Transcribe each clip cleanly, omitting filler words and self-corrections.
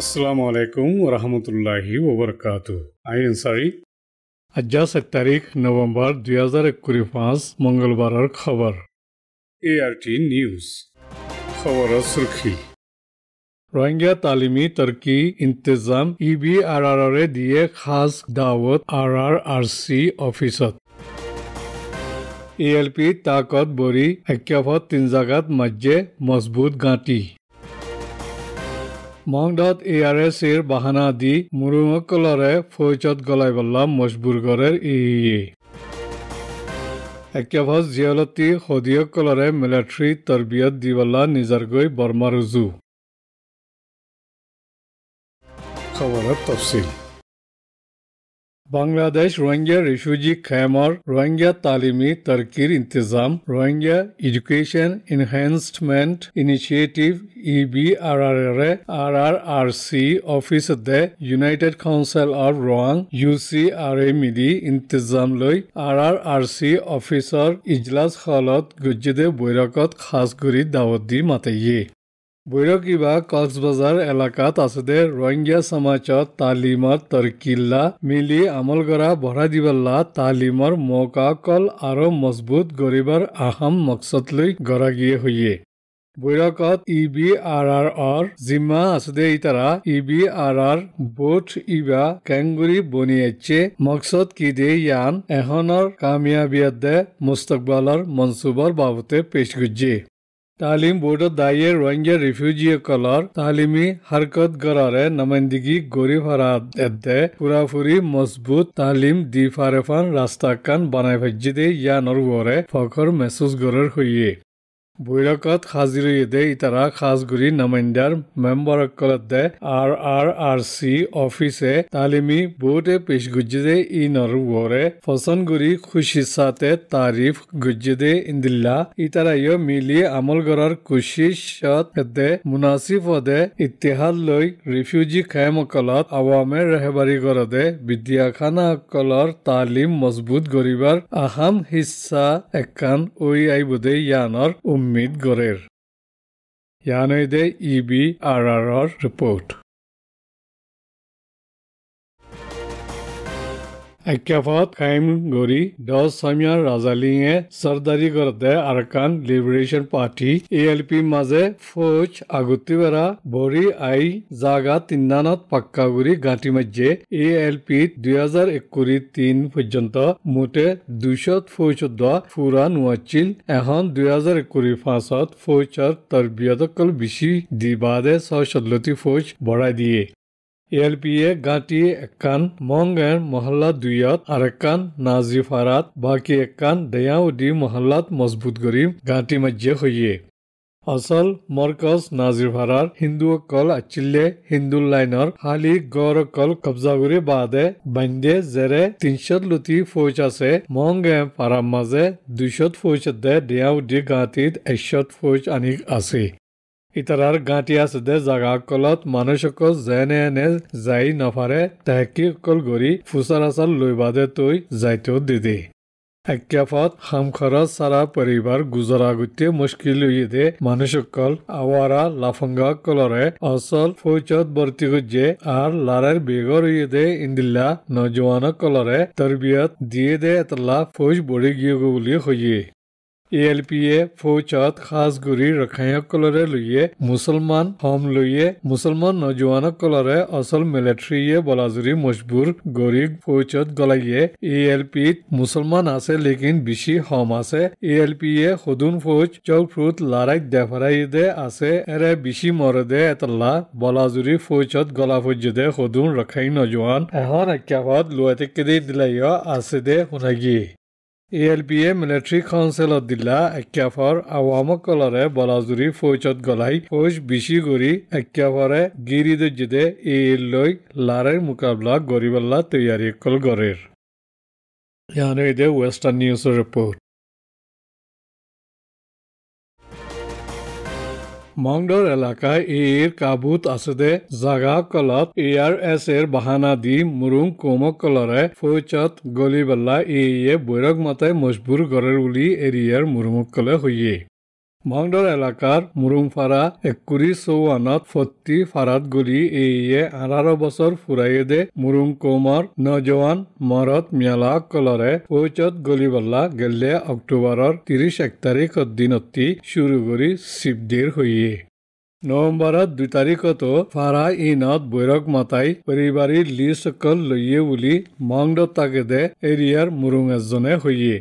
আসসালামু আলাইকুম ওয়া রাহমাতুল্লাহি ওয়া বারাকাতুহু। আইন আনসারি আজ 7 তারিখ নভেম্বর 2025 মঙ্গলবারের খবর। এআরটি নিউজ খবরের সুরখি রোহিঙ্গা তালিমি তরকি ইন্তজাম EBRR দিয়ে খাস দাওয়াত RRRC অফিসত ALP তাকত বৰি এক্যাফত 3 জাগাত মাঝে মজবুত গাঁটি মংডত ARS এর বাহানা দি মুরুমকলরে ফৌজত গলাই বল্লা মজবুর গরের এক্যাফত জিয়ালতি খদিয়কলরে মিলিটারি তরবিয়ত দিবল্লা নিজারগৈ বর্মা রুজু খবরের তফসিল বাংলাদেশ রোহিঙ্গা রিফিউজি ক্যাম্পর রোহিঙ্গা তালিমি তরকির ইন্তজাম Rohingya education enhancement initiative EBRR RRRC office the United Council of Rohang UCRA মিলি ইন্তজাম লৈ RRRC অফিসর ইজলাস হলত গুজ্জদে বৈরকত খাসগুড়ি দাওয়াত দি মাতাইয়ে বৈরকিবা কক্সবাজার এলাকাত আছে রোহিঙ্গা সমাজত তালিমত তরকিল্লা মিলি আমল করা বঢ়া দিবল্লা তালিমর মৌকাকল আরো মজবুত গরিবার আহাম মকসদ লৈ গৰাগীয়ে হইয়ে বৈৰকত EBRR জিম্মা আছে ইতাৰা EBRR বোট ইবা কেঙ্গুৰি বনিয়েছে মকসদ কি দে ইয়ান এখনৰ কামিয়াবিয়ত দে মুস্তকবালৰ মনসুবৰ বাবতে পেশগুজ্জে तालीम बोर्ड दाये रोहिंग्या रिफ्यूजी कलर तालीमी हरकत गरारे नमाइंदगी गोरी फराद एद्दे पुरापुरी मजबूत तालीम दी फारेफान रास्ता कान बनाए भज्जिदे या नरगोरे फखर महसूस गरर हुई বৈরকত হাজিরইদে ইতারা খাসগুড়ি নমাইন্দার মেম্বার কলদে RRRC অফিসে তালিমি বোর্ডে পেশ গুজ্জদে ই নরুরে ফসনগুড়ি খুশি সাথে তারিফ গুজ্জদে ইন্দিল্লা ইতারা ইয় মিলি আমল গরার কোশিশত দে মুনাসিব দে ইত্তেহাদ লৈ রিফিউজি ক্যাম্পকলত আওয়ামের রেহবারি গরদে বিদ্যাখানা কলর তালিম মজবুত গরিবার আহাম হিস্সা একান ওই আইবদে ইয়ানর উম্মিদ গরের ইয়ানইদে EBRR রিপোর্ট এক্যাফত কাইম গরি 10 সামিয়ার রাজালিংয়ে সরদারি করতে আরকান লিবারেশন পার্টি ALP মাঝে ফৌজ আগুতিবেরা বরি আই জাগা তিন্নানত পাক্কা গুরি গাঁটি মাঝে ALP 2021 পর্যন্ত মোটে 200 ফৌজ ফুরা নোয়াচিল এখন 2025 ফৌজর তরবিয়তকল বেশি দিবাদে 617 ফৌজ বড়াই দিয়ে ALPA গাঁটি একান মংগের মহল্লা দুইয়ত আর একান নাজিফারাত বাকি একান দয়াউদি মহল্লাত মজবুত গরিম গাঁটি মাঝে হইয়ে আসল মরকজ নাজিরভারার হিন্দুকল আচিল্লে হিন্দু লাইনর হালি গড়কল কবজাগুরি বাদে বান্দে জেরে 300 লুতি ফৌজ আছে মংগে পারাম মাঝে 200 ফৌজ দে দয়াউদি গাঁটিত 100 ফৌজ আনিক আছে ইতারার গাঁটি আছে দে জাগা কলত মানুষকল যেনে এনে যাই নফারে তাহকিকল গড়ি ফুসার আসার লইবাদে তৈ যাইতেও দিদে এক্যাফত খামখরচ সারা পরিবার গুজরাগুতে মুশকিল হইয়ে মানুষকল আওয়ারা লাফঙ্গা কলরে অসল ফৌজত ভর্তি গুজে আর লারের বেগর হইয়ে ইন্দিল্লা নজওয়ান কলরে তরবিয়ত দিয়ে দে এতলা ফৌজ বড়ি গিয়ে বলি হইয়ে ALPA ফৌজত খাসগুড়ি রখাইকলরে লইয়ে মুসলমান হম লইয়ে মুসলমান নজওয়ানকলরে অসল মিলিটারিয়ে বলাজুরি মজবুর গরিব ফৌজত গলাইয়ে ALP মুসলমান আছে লেকিন বেশি হম আছে ALPA খুদুন ফৌজ চৌফ্রুত লারাই দেফারাইদে আছে এরে বেশি মরদে এতলা বলাজুরি ফৌজত গলা ফৌজদে খুদুন রখাই নজওয়ান এখন এক্যাফত লুয়াতে কেদে দিলাইয়া আছে দে হুনাগি ALPA মিলিটারি কাউন্সিল দিলা এক্যাফর আওয়ামকলরে বলাজুরি ফৌজত গলাই ফৌজ বেশি গরি এক্যাফরে গিরি দজ্জদে লৈ লারের মুকাবলা গরিবাল্লা তৈয়ারি কল গরের ইয়ানইদে ওয়েস্টার্ন নিউজ রিপোর্ট মংডর এলাকায় এর কাবুত আছে জাগা কলত ARS এর বাহানা দি মুরুং কোমক কলরে ফৌজত গলিবাল্লা বৈরক মাতায় মজবুর গরের উলি এরিয়ার মুরুমক কলে হইয়ে মংডৰ এলেকাৰ মুৰুংফাৰা ১৯৫৪ত ফৰ্তি ফাৰাত গলি এয়ে ১৮ বছৰ ফুৰাইয়ে দে মুৰুং কোমৰ নজৱান মৰত মিয়ালা কলৰে পৌচত গলিবল্লা গেলে অক্টোবৰৰ ৩০ তাৰিখ দিনতি শুৰু কৰি শিবদেৰ হইয়ে নৱেম্বৰত ২ তাৰিখতো ফাৰা ইনত বৈৰক মাতাই পৰিবাৰী লিসকল লৈয়ে বুলি মংড তাগেদে এৰিয়াৰ মুৰুং এজনে হইয়ে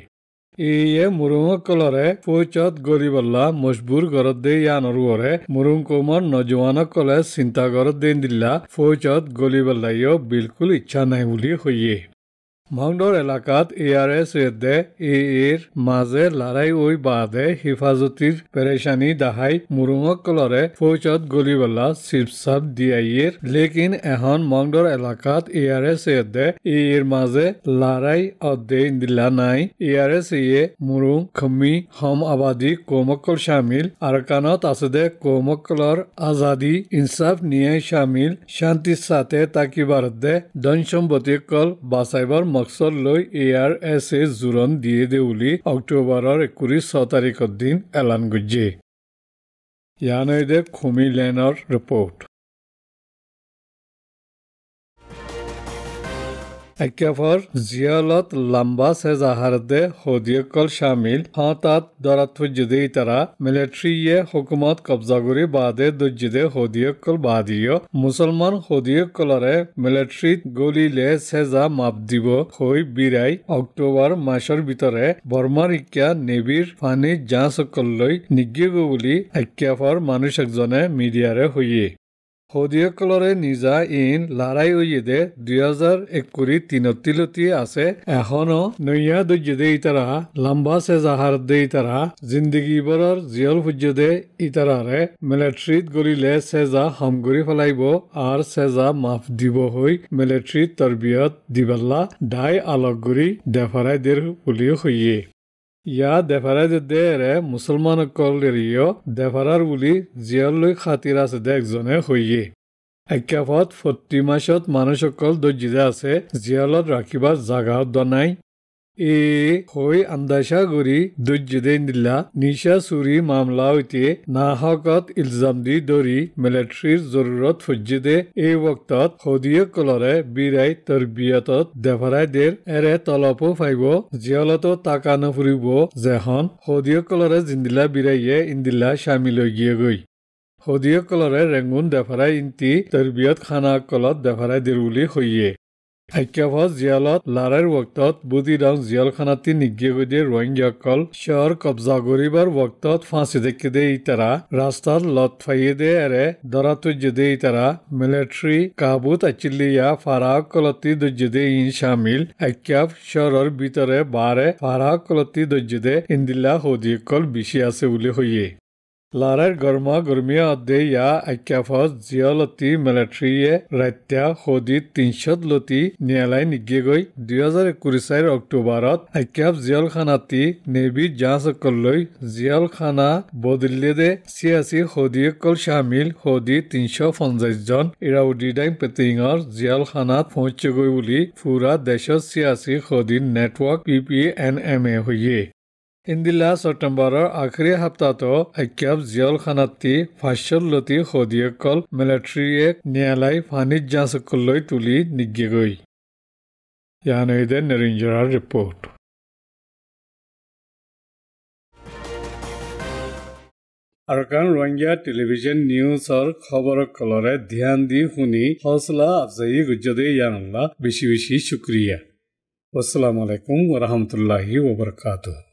ইয়ে মুৰুঙকলৰে পৌচত গলিবল্লা মজবুৰ গৰত দে ইয়ানৰুৰে মুৰুং কোমৰ নজৱানকলে চিন্তা গৰত দে দিল্লা পৌচত গলিবল্লাইও বিলকুল ইচ্ছা নাই বুলি হইয়ে মংডৰ এলেকাত ARS দে এৰ মাজে লৰাই ওই বাদে হিফাজতিৰ পেৰেশানি দাহাই মুৰুঙকলৰে পৌচত গলিবল্লা চিপচাপ দিয়াইয়েৰ লেকিন এখন মংডৰ এলেকাত ARS দে এৰ মাজে লৰাই অদে ইন্দিলা নাই ARS মুৰুং খমি হম আবাদী কৌমকল শামিল আৰকানত আছে দে কৌমকলৰ আজাদী ইনসাফ নিয়ে শামিল শান্তি সাথে তাকিবাৰ দে ধন সম্পত্তি কল বাঁচাইবৰ মকসদ লৈ ARS জোৰণ দিয়ে দে বুলি অক্টোবৰৰ ২৯ তাৰিখৰ দিন এলান গজ্জে ইয়ানৈ দে খুমি লেনৰ ৰিপৰ্ট একেফৰ জিয়ালত লম্বা সে জাহার দে হদিয়কল শামিল হাতাত দরাত ফুজদে ইতারা মিলিটারিয়ে হুকুমত কবজা করে বাদে দজ্জদে হদিয়কল বাদিও মুসলমান হদিয়কলরে মিলিটারিত গলিলে সেজা মাপ দিব হই বিরাই অক্টোবর মাসের ভিতরে বর্মার ইক্যা নেভির ফানি জাঁচকল লৈ নিগিব বুলি একেফর মানুষ একজনে মিডিয়ারে হইয়ে হদিয়কলৰে নিজা ইন লৰাই ওইদে ২০০১ তিনতিলতি আছে এখনো নৈয়া দজ্জদে ইতাৰা লম্বা সে জাহাৰ দে ইতাৰা জিন্দগি বৰৰ জিয়ল ফুজ্জদে ইতাৰাৰে মিলিটাৰিত গলিলে সেজা হামগুৰি ফেলাইব আৰ সেজা মাফ দিব হৈ মিলিটাৰিত তৰবিয়ত দিবাল্লা দাই আলোকগুৰি দেফাৰাই দেৰ বুলিও হইয়ে ইয়া দেফাৰাই দেৰে মুছলমানসকলেৰিও দেফাৰাৰ বুলি জিয়ালৈ খাতিৰ আছে দে একজনে হইয়ে একেফত ৪০ মাসত মানুহসকল দজ্জিদে আছে জিয়ালত ৰাখিবা জাগাও দনাই হৈ আন্দাজা কৰি দজ্জিদে দিলা নিশা চুৰি মামলা হইতে নাহকত ইলজাম দি ধৰি মিলিটাৰীৰ জৰুৰত ফুজ্জিদে এই বক্তত হদিয়কলৰে বিৰাই তৰবিয়তত দেফাৰাই দেৰ এৰে তলপো ফাইব জিয়ালতো টাকা নফুৰিব যেখন হদিয়কলৰে জিন্দিলা বিৰাইয়ে ইন্দিলা শামিল হৈ গিয়ে গৈ হদিয়কলৰে ৰেঙ্গুন দেফাৰাই ইন্তি তৰবিয়ত খানা কলত দেফাৰাই দেৰ বুলি হইয়ে একেফত জিয়ালত লৰাইৰ বক্তত বুদি ৰং জিয়ালখানাতি নিগিয়ে গৈ দিয়ে ৰোহিংগাসকল শহৰ কবজা কৰিবাৰ বক্তত ফাঁচি দেখি দে ইতাৰা ৰাস্তাত লত ফাইয়ে দে এৰে দৰা তুজ্জে দে ইতাৰা মিলিটাৰী কাবুত আচিল্লিয়া ফাৰাসকলতি দজ্জে দে ইন শামিল একেফ শহৰৰ ভিতৰে বাৰে ফাৰাসকলতি দজ্জে দে ইন্দিলা হদিয়কল বেছি আছে বুলি হইয়ে লৰাইৰ গৰমা গৰমিয়া অদে ইয়া একেফত জিয়ালতি মিলিটাৰীয়ে ৰাত্যা হদিত ৩০০ লতি নিয়ালাই নিগিয়ে গৈ ২০২১ অক্টোবৰত একেফ জিয়ালখানাতি নেভি জাঁচকলৈ জিয়ালখানা বদলিয়ে দে ছিয়াছী হদিয়কল শামিল হদি ৩৫০ জন ইৰাউদ্দিন পেটিঙৰ জিয়ালখানাত পहुঁচে গৈ বুলি পুৰা দেশত ছিয়াছী হদিৰ নেটৱৰ্ক PPNMA হইয়ে ইন্দিলা ছেপ্টেম্বৰৰ আখৰি সপ্তাহতো একেফ জিয়ালখানাতি ৫০০ লতি হদিয়কল মিলিটাৰীয়ে নিয়ালাই ফানিত জাঁচকলৈ তুলি নিগিয়ে গৈ ইয়ানৈ দে নৰিঞ্জৰাৰ ৰিপৰ্ট আৰকান ৰোহিংগা টেলিভিজন নিউজৰ খবৰকলৰে ধ্যান দি শুনি হৌসলা আফজাই গুজ্জদে ইয়ানুল্লাহ বেছি বেছি শুক্ৰিয়া আসসালামু আলাইকুম ওয়া ৰাহমাতুল্লাহি ওয়া বাৰাকাতুহু